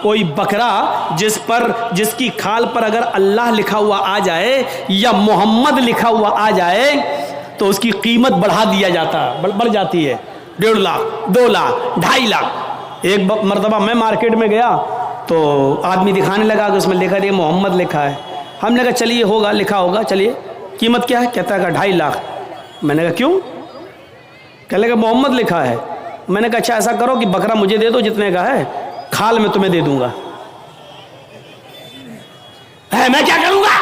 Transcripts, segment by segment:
کوئی بکرا جس کی کھال پر اگر اللہ لکھا ہوا آ جائے یا محمد لکھا ہوا آ جائے تو اس کی قیمت بڑھا دیا جاتا، بڑھ جاتی ہے، 1.5 لاکھ 2 لاکھ 2.5 لاکھ۔ ایک مرتبہ میں مارکیٹ میں گیا تو آدمی دکھانے لگا کہ اس میں لکھا ہے محمد لکھا ہے۔ ہم نے کہا چلیے ہوگا، لکھا ہوگا، چلیے قیمت کیا ہے؟ کہتا ہے کہ 2.5 لاکھ۔ میں نے کہا کیوں؟ کہنے لگا محمد لکھا ہے۔ میں نے کہا اچھا ایسا کرو کہ بکرا مجھے دے دو جتنے کا ہے، کھال میں تمہیں دے دوں گا۔ میں کیا کروں گا؟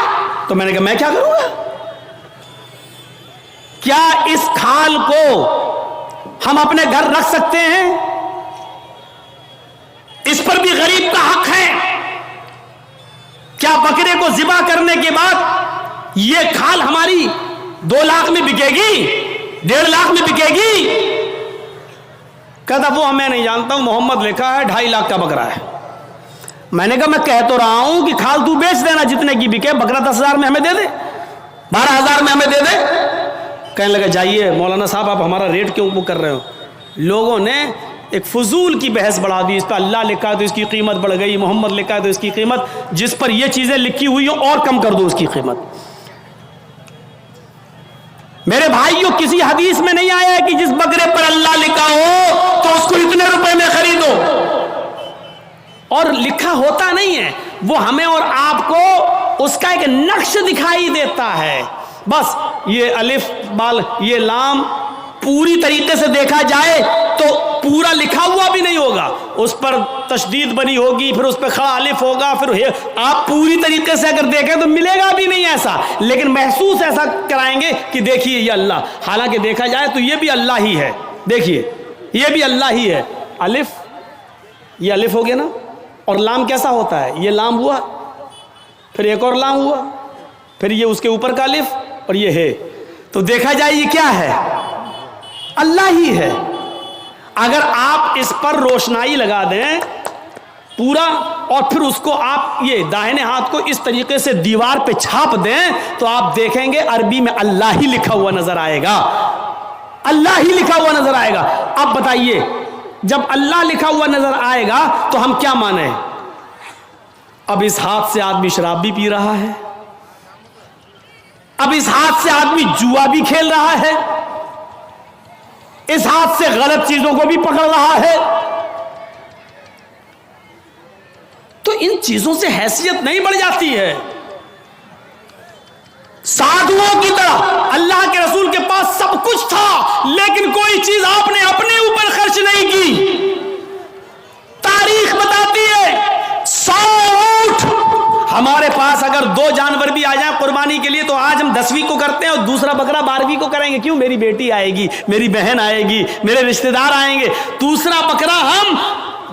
تو میں نے کہا میں کیا کروں گا؟ کیا اس کھال کو ہم اپنے گھر رکھ سکتے ہیں؟ اس پر بھی غریب کا حق ہے۔ کیا بکرے کو ذبح کرنے کے بعد یہ کھال ہماری 2 لاکھ میں بکے گی، 1.5 لاکھ میں بکے گی؟ کہتا وہ میں نہیں جانتا ہوں، محمد لکھا ہے، 2.5 لاکھ کا بکرا ہے۔ میں نے کہا میں کہہ تو رہا ہوں کہ کھال تو بیچ دینا جتنے کی بکے، بکرا 10,000 میں ہمیں دے دے، 12,000 میں ہمیں دے دے۔ کہنے لگا جائیے مولانا صاحب آپ ہمارا ریٹ کیوں وہ کر رہے ہو؟ لوگوں نے ایک فضول کی بحث بڑھا دی، اس پہ اللہ لکھا ہے تو اس کی قیمت بڑھ گئی، محمد لکھا ہے تو اس کی قیمت، جس پر یہ چیزیں لکھی ہوئی ہوں اور کم کر دو اس کی قیمت۔ میرے بھائیوں کسی حدیث میں نہیں آیا ہے کہ جس بکرے پر اللہ لکھا ہو تو اس کو اتنے روپے میں خریدو، اور لکھا ہوتا نہیں ہے، وہ ہمیں اور آپ کو اس کا ایک نقش دکھائی دیتا ہے۔ بس یہ الف بال یہ لام پوری طریقے سے دیکھا جائے تو پورا لکھا ہوا بھی نہیں ہوگا، اس پر تشدید بنی ہوگی، پھر اس پہ کھڑا الف ہوگا، پھر آپ پوری طریقے سے اگر دیکھیں تو ملے گا بھی نہیں ایسا، لیکن محسوس ایسا کرائیں گے کہ دیکھیے یہ اللہ، حالانکہ دیکھا جائے تو یہ بھی اللہ ہی ہے۔ دیکھیے یہ بھی اللہ ہی ہے۔ الف، یہ الف ہو گیا نا، اور لام کیسا ہوتا ہے؟ یہ لام ہوا، پھر ایک اور لام ہوا، پھر یہ اس کے اوپر کا الف اور یہ ہے، تو دیکھا جائے یہ کیا ہے؟ اللہ ہی ہے۔ اگر آپ اس پر روشنائی لگا دیں پورا، اور پھر اس کو آپ یہ داہنے ہاتھ کو اس طریقے سے دیوار پہ چھاپ دیں تو آپ دیکھیں گے عربی میں اللہ ہی لکھا ہوا نظر آئے گا، اللہ ہی لکھا ہوا نظر آئے گا۔ اب بتائیے جب اللہ لکھا ہوا نظر آئے گا تو ہم کیا مانیں؟ اب اس ہاتھ سے آدمی شراب بھی پی رہا ہے، اب اس ہاتھ سے آدمی جوا بھی کھیل رہا ہے، اس ہاتھ سے غلط چیزوں کو بھی پکڑ رہا ہے، تو ان چیزوں سے حیثیت نہیں بڑھ جاتی ہے؟ سادھوؤں کی طرح اللہ کے رسول کے پاس سب کچھ تھا لیکن کوئی چیز آپ نے اپنے اوپر خرچ نہیں کی۔ تاریخ بتاتی ہے 100 اونٹ ہمارے پاس اگر 2 جانور بھی آ جائیں قربانی کے لیے تو آج ہم 10ویں کو کرتے ہیں اور دوسرا بکرا 12ویں کو کریں گے۔ کیوں؟ میری بیٹی آئے گی، میری بہن آئے گی، میرے رشتہ دار آئیں گے، دوسرا بکرا ہم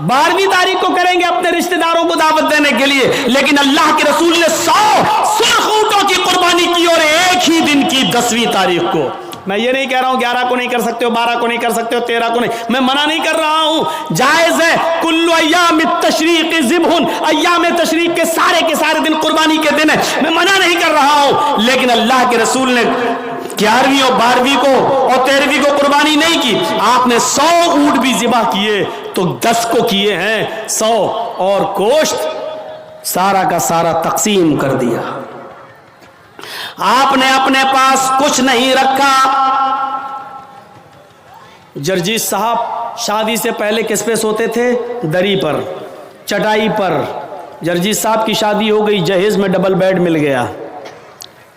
12ویں تاریخ کو کریں گے اپنے رشتہ داروں کو دعوت دینے کے لیے۔ لیکن اللہ کے رسول نے 100 سرخ اونٹوں کی قربانی کی اور ایک ہی دن کی 10ویں تاریخ کو۔ میں یہ نہیں کہہ رہا ہوں 11 کو نہیں کر سکتے ہو، 12 کو نہیں کر سکتے ہو، 13 کو نہیں، میں منع نہیں کر رہا ہوں، جائز ہے۔ کل ایام التشریق ذبح، ایام تشریق کے سارے دن قربانی کے دن ہے، میں منع نہیں کر رہا ہوں، لیکن اللہ کے رسول نے 11ویں اور 12ویں کو اور 13ویں کو قربانی نہیں کی، آپ نے 100 اونٹ بھی ذبح کیے تو 10 کو کیے ہیں 100، اور گوشت سارا کا سارا تقسیم کر دیا۔ آپ نے اپنے پاس کچھ نہیں رکھا۔ جرجیت صاحب شادی سے پہلے کس پہ سوتے تھے؟ دری پر، چٹائی پر۔ جرجیت صاحب کی شادی ہو گئی، جہیز میں ڈبل بیڈ مل گیا،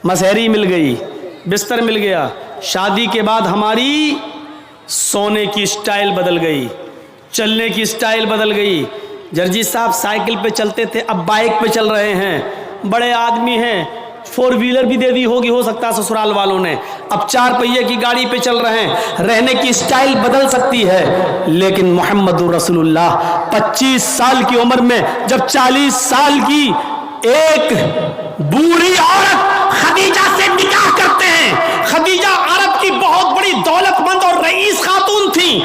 مسہری مل گئی، بستر مل گیا۔ شادی کے بعد ہماری سونے کی سٹائل بدل گئی، چلنے کی سٹائل بدل گئی۔ جرجیت صاحب سائیکل پہ چلتے تھے، اب بائک پہ چل رہے ہیں، بڑے آدمی ہیں، 4 ویلر بھی دے دی ہوگی ہو سکتا ہے سسرال والوں نے، اب 4 پہیے کی گاڑی پہ چل رہے ہیں۔ رہنے کی سٹائل بدل سکتی ہے لیکن محمد رسول اللہ 25 سال کی عمر میں جب 40 سال کی ایک بوڑھی عورت خدیجہ سے نکاح کرتے ہیں، خدیجہ عرب کی بہت بڑی دولت مند اور رئیس خاتون تھی،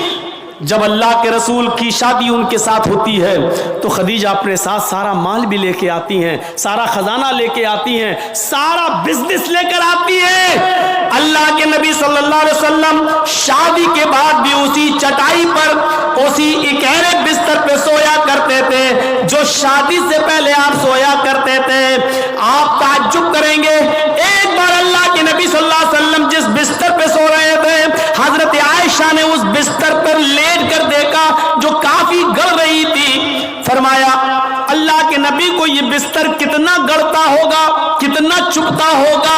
جب اللہ کے رسول کی شادی ان کے ساتھ ہوتی ہے تو خدیجہ اپنے ساتھ سارا مال بھی لے کے آتی ہیں، سارا خزانہ لے کے آتی ہیں، سارا بزنس لے کر آتی ہیں۔ اللہ کے نبی صلی اللہ علیہ وسلم شادی کے بعد بھی اسی چٹائی پر، اسی اکیلے بستر پہ سویا کرتے تھے جو شادی سے پہلے آپ سویا کرتے تھے۔ آپ تعجب کریں گے، ایک بار اللہ کے نبی صلی اللہ علیہ وسلم جس بستر پہ سو رہے تھے، حضرت عائشہ نے اس بستر پر لیٹ کر دیکھا جو کافی گل رہی تھی۔ فرمایا اللہ کے نبی کو یہ بستر کتنا گڑتا ہوگا، کتنا چبھتا ہوگا۔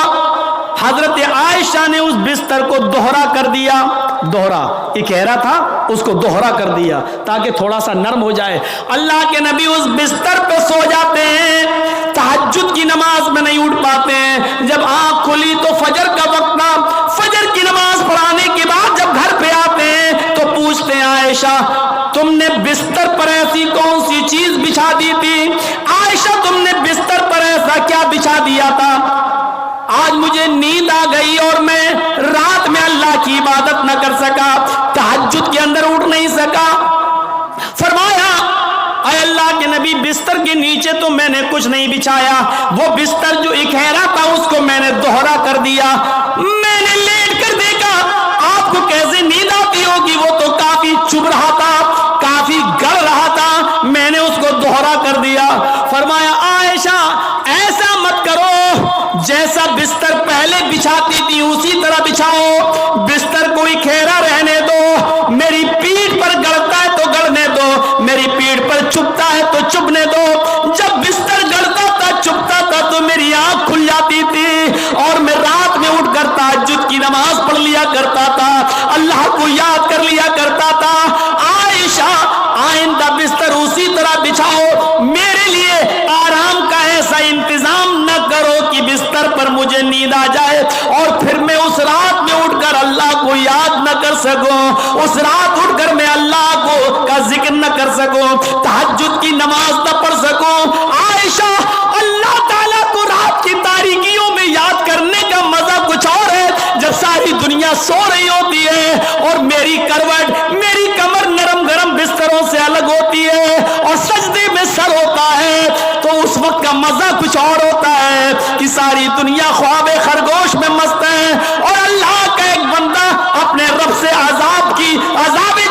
حضرت عائشہ نے اس بستر کو دوہرا کر دیا، دوہرا اکیرا تھا اس کو دوہرا کر دیا تاکہ تھوڑا سا نرم ہو جائے۔ اللہ کے نبی اس بستر پہ سو جاتے ہیں، تہجد کی نماز میں نہیں اٹھ پاتے ہیں۔ جب آنکھ کھلی تو فجر کا وقت تھا، فجر کی نماز پڑھانے کے بعد جب گھر پہ آتے ہیں تو پوچھتے ہیں عائشہ تم نے بستر پر ایسی کون سی چیز بچھا دی تھی؟ عائشہ تم نے بستر پر ایسا کیا بچھا دیا تھا؟ آج مجھے نیند آ گئی اور میں رات میں اللہ کی عبادت نہ کر سکا، تہجد کے اندر اٹھ نہیں سکا۔ فرمایا اے اللہ کے نبی بستر کے نیچے تو میں نے کچھ نہیں بچھایا، وہ بستر جو اکھیرا تھا اس کو میں نے دوہرا کر دیا۔ میں نے لیٹ کر دیکھا، آپ کو کیسے نیند آتی ہوگی، وہ تو کافی چبھ رہا تھا، کافی گل رہا تھا، میں نے اس کو دوہرا کر دیا۔ فرمایا عائشہ ایسا مت کرو، جیسا بستر پہلے بچھاتی تھی اسی طرح بچھاؤ، بستر کو اکھیرا رہنے دو، میری پیٹھ پر گڑتا ہے تو گڑنے دو، میری پیٹھ پر چبھتا ہے تو چبھنے دو۔ جب بستر گڑتا تھا چبھتا تھا تو میری آنکھ کھل جاتی تھی اور میں رات میں اٹھ کر تہجد کی نماز پڑھ لیا کرتا تھا، اللہ کو یاد کر لیا کرتا تھا۔ عائشہ آئندہ بستر اسی طرح بچھاؤ، میرے لیے آرام کا ایسا انتظام نہ کرو کہ بستر پر مجھے نیند آ جائے اور پھر میں اس رات میں اٹھ کر اللہ کو یاد نہ کر سکوں، اس رات اٹھ کر میں اللہ کو کا ذکر نہ کر سکوں، تہجد کی نماز نہ پڑھ سکوں۔ عائشہ اللہ تعالیٰ کو رات کی تاریکیوں میں یاد کرنے کا مزہ کچھ اور ہے جب ساری دنیا سو رہی ہوتی ہے اور میری کروٹ، میری کمر نرم گرم بستروں سے الگ ہوتی ہے اور سجدے میں سر ہوتا ہے، تو اس وقت کا مزہ کچھ اور ہوتا ہے کہ ساری دنیا خواب خرگوش میں مست ہے اور اللہ کا ایک بندہ اپنے رب سے عذاب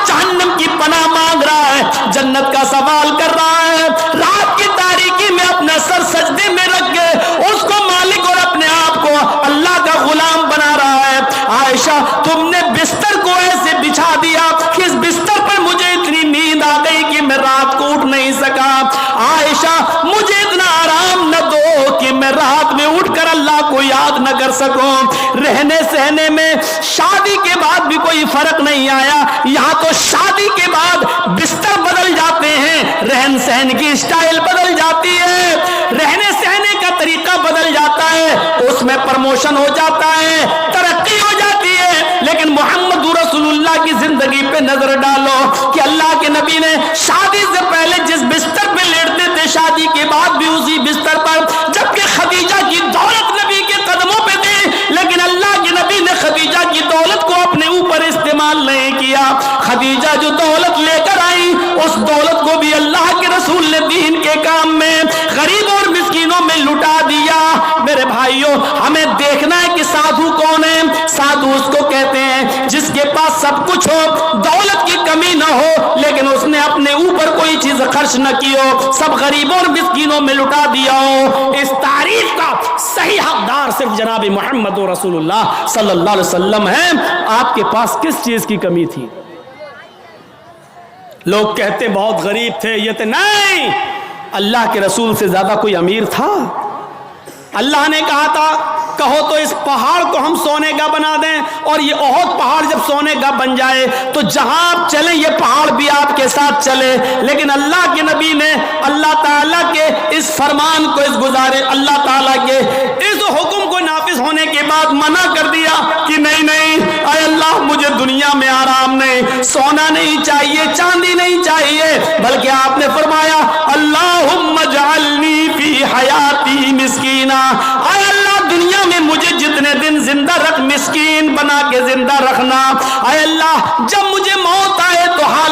جہنم کی پناہ مانگ رہا ہے، جنت کا سوال کر رہا ہے، رات کی تاریکی میں اپنا سر سجدے میں رکھ کے اس کو مالک اور اپنے آپ کو اللہ کا غلام بنا رہا ہے۔ عائشہ تم نے بستر کو ایسے بچھا دیا کہ اس بستر پر مجھے اتنی نیند آ گئی کہ میں رات کو اٹھ نہیں سکا۔ عائشہ مجھے اتنا آرام نہ دو کہ میں رات میں اٹھ کر اللہ کو یاد نہ کر سکوں۔ رہنے سہنے میں شادی کے بعد بھی کوئی فرق نہیں آیا، یہاں تو شادی کے بعد بستر بدل جاتے ہیں، رہن سہن کی اسٹائل بدل جاتی ہے، رہنے سہنے کا طریقہ بدل جاتا ہے، اس میں پروموشن ہو جاتا ہے، ترقی ہو جاتی ہے۔ لیکن محمد رسول اللہ کی زندگی پہ نظر ڈالو کہ اللہ کے نبی نے شادی سے پہلے جس بستر پہ لیٹتے تھے شادی کے بعد بھی اسی بستر پر، جبکہ خدیجہ کی دولت نبی کے قدموں پہ تھی، لیکن اللہ کے نبی نے خدیجہ کی دولت کو اپنے اوپر استعمال نہیں کیا۔ خدیجہ جو دولت لے کر آئی اس دولت کو بھی اللہ کے رسول نے دین کے کام میں غریبوں اور مسکینوں میں لٹا دیا۔ میرے بھائیوں ہمیں دیکھنا ہے کہ سادھو کون ہے۔ سادھو اس کو کہتے ہیں جس کے پاس سب کچھ ہو، دولت کی کمی نہ ہو، لیکن اس نے اپنے اوپر کوئی چیز خرچ نہ کی ہو، سب غریبوں اور مسکینوں میں لٹا دیا ہو۔ اس تعریف کا صحیح حقدار صرف جناب محمد رسول اللہ صلی اللہ علیہ وسلم ہے۔ آپ کے پاس کس چیز کی کمی تھی؟ لوگ کہتے بہت غریب تھے، یہ تھے، نہیں، اللہ کے رسول سے زیادہ کوئی امیر تھا؟ اللہ نے کہا تھا کہو تو اس پہاڑ کو ہم سونے کا بنا دیں، اور یہ احد پہاڑ جب سونے کا بن جائے تو جہاں آپ چلیں یہ پہاڑ بھی آپ کے ساتھ چلے۔ لیکن اللہ کے نبی نے اللہ تعالیٰ کے اس فرمان کو، اس گزارے اللہ تعالیٰ کے اس حکم کو نافذ ہونے کے بعد منع کر دیا کہ نہیں نہیں اے اللہ مجھے دنیا میں آرام نہیں، سونا نہیں چاہیے، چاندی نہیں چاہیے، بلکہ آپ نے فرمایا اللہم اجعلنی فی حیاتی مسکینا، اے اللہ دنیا میں مجھے جتنے دن زندہ رکھ مسکین بنا کے زندہ رکھنا۔ اے اللہ جب مجھے موت آئے تو حال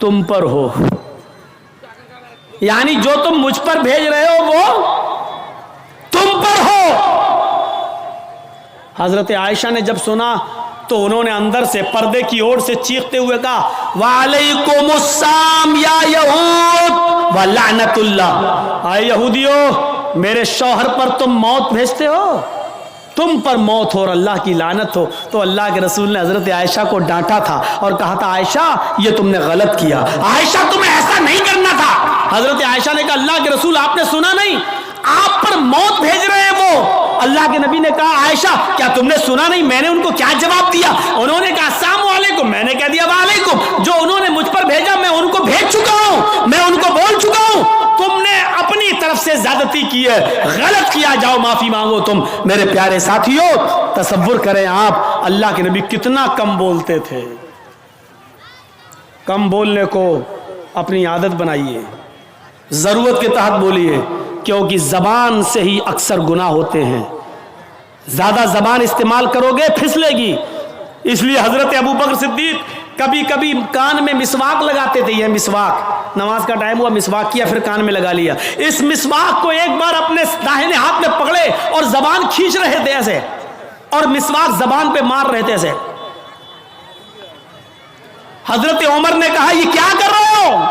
تم پر ہو، یعنی جو تم مجھ پر بھیج رہے ہو وہ تم پر ہو۔ حضرت عائشہ نے جب سنا تو انہوں نے اندر سے پردے کی اوٹ سے چیختے ہوئے کہا وعلیکم السلام یا یہود ولعنت اللہ، اے یہودیو میرے شوہر پر تم موت بھیجتے ہو، تم پر موت ہو اور اللہ کی لعنت ہو۔ تو اللہ کے رسول نے حضرت عائشہ کو ڈانٹا تھا اور کہا تھا عائشہ یہ تم نے غلط کیا، عائشہ تمہیں ایسا نہیں کرنا تھا۔ حضرت عائشہ نے کہا اللہ کے رسول آپ نے سنا نہیں، آپ پر موت بھیج رہے ہیں وہ۔ اللہ کے نبی نے کہا عائشہ کیا تم نے سنا نہیں میں نے ان کو کیا جواب دیا؟ انہوں نے کہا السلام علیکم، میں نے کہہ دیا وعلیکم، جو انہوں نے مجھ پر بھیجا میں ان کو بھیج چکا ہوں، میں ان کو بول چکا ہوں، تم نے اپنی طرف سے زیادتی کی ہے، غلط کیا، جاؤ معافی مانگو تم۔ میرے پیارے ساتھیو تصور کریں آپ اللہ کے نبی کتنا کم بولتے تھے، کم بولنے کو اپنی عادت بنائیے، ضرورت کے تحت بولیے، کیونکہ زبان سے ہی اکثر گناہ ہوتے ہیں، زیادہ زبان استعمال کرو گے پھسلے گی۔ اس لیے حضرت ابو بکر صدیق کبھی کبھی کان میں مسواک لگاتے تھے، یہ مسواک، نماز کا ٹائم ہوا مسواک کیا پھر کان میں لگا لیا۔ اس مسواک کو ایک بار اپنے داہنے ہاتھ میں پکڑے اور زبان کھینچ رہے تھے ایسے، اور مسواک زبان پہ مار رہے تھے ایسے۔ حضرت عمر نے کہا یہ کیا کر رہے ہو؟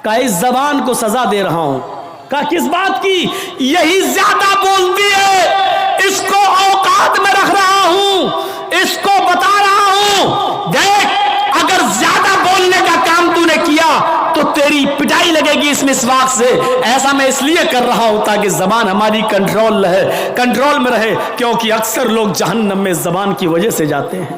کہا اس زبان کو سزا دے رہا ہوں۔ کہا کس بات کی؟ یہی زیادہ بولتی ہے، اس کو اوقات میں رکھ رہا ہوں، اس کو بتا رہا ہوں دیکھ اگر زیادہ بولنے کا کام تو نے کیا تو تیری پٹائی لگے گی اس مسواک سے۔ ایسا میں اس لیے کر رہا ہوں تاکہ زبان ہماری کنٹرول میں رہے، کیونکہ اکثر لوگ جہنم میں زبان کی وجہ سے جاتے ہیں۔